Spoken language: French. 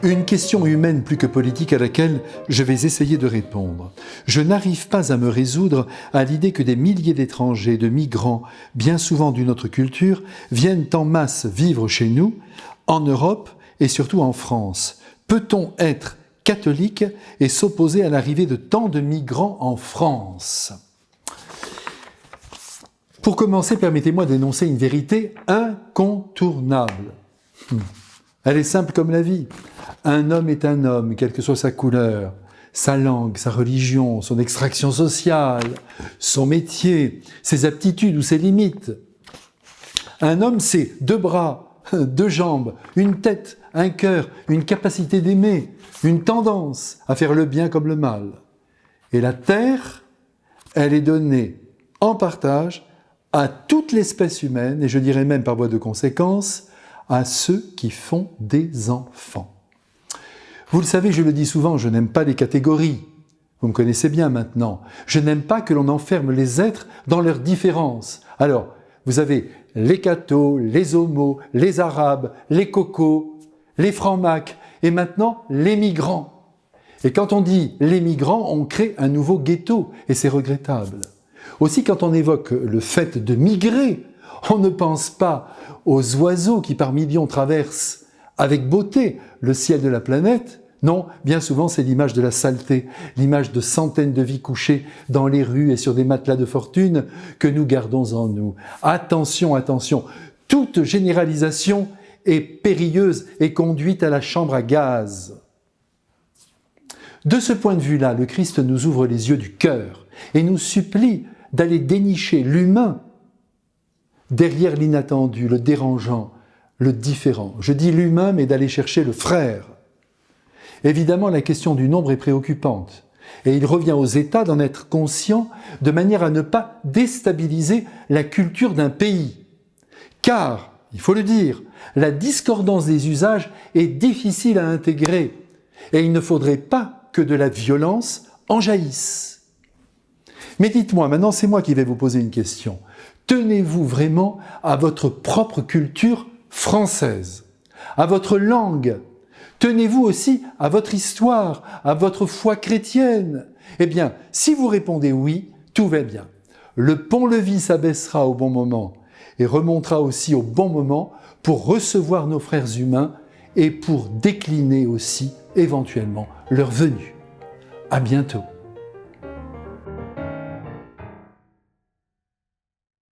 Une question humaine plus que politique à laquelle je vais essayer de répondre. Je n'arrive pas à me résoudre à l'idée que des milliers d'étrangers, de migrants, bien souvent d'une autre culture, viennent en masse vivre chez nous, en Europe et surtout en France. Peut-on être catholique et s'opposer à l'arrivée de tant de migrants en France ? Pour commencer, permettez-moi d'énoncer une vérité incontournable. Elle est simple comme la vie. Un homme est un homme, quelle que soit sa couleur, sa langue, sa religion, son extraction sociale, son métier, ses aptitudes ou ses limites. Un homme, c'est 2 bras, 2 jambes, une tête, un cœur, une capacité d'aimer, une tendance à faire le bien comme le mal. Et la terre, elle est donnée en partage à toute l'espèce humaine, et je dirais même par voie de conséquence, à ceux qui font des enfants. Vous le savez, je le dis souvent, je n'aime pas les catégories. Vous me connaissez bien maintenant. Je n'aime pas que l'on enferme les êtres dans leurs différences. Alors, vous avez les cathos, les homos, les arabes, les cocos, les francs-macs, et maintenant les migrants. Et quand on dit les migrants, on crée un nouveau ghetto, et c'est regrettable. Aussi, quand on évoque le fait de migrer, on ne pense pas aux oiseaux qui par millions traversent avec beauté le ciel de la planète. Non, bien souvent c'est l'image de la saleté, l'image de centaines de vies couchées dans les rues et sur des matelas de fortune que nous gardons en nous. Attention, attention, toute généralisation est périlleuse et conduite à la chambre à gaz. De ce point de vue-là, le Christ nous ouvre les yeux du cœur et nous supplie d'aller dénicher l'humain derrière l'inattendu, le dérangeant, le différent. Je dis l'humain, mais d'aller chercher le frère. Évidemment, la question du nombre est préoccupante. Et il revient aux États d'en être conscients de manière à ne pas déstabiliser la culture d'un pays. Car, il faut le dire, la discordance des usages est difficile à intégrer. Et il ne faudrait pas que de la violence en jaillisse. Mais dites-moi, maintenant c'est moi qui vais vous poser une question. Tenez-vous vraiment à votre propre culture française, à votre langue? Tenez-vous aussi à votre histoire, à votre foi chrétienne? Eh bien, si vous répondez oui, tout va bien. Le pont-levis s'abaissera au bon moment et remontera aussi au bon moment pour recevoir nos frères humains et pour décliner aussi éventuellement leur venue. À bientôt.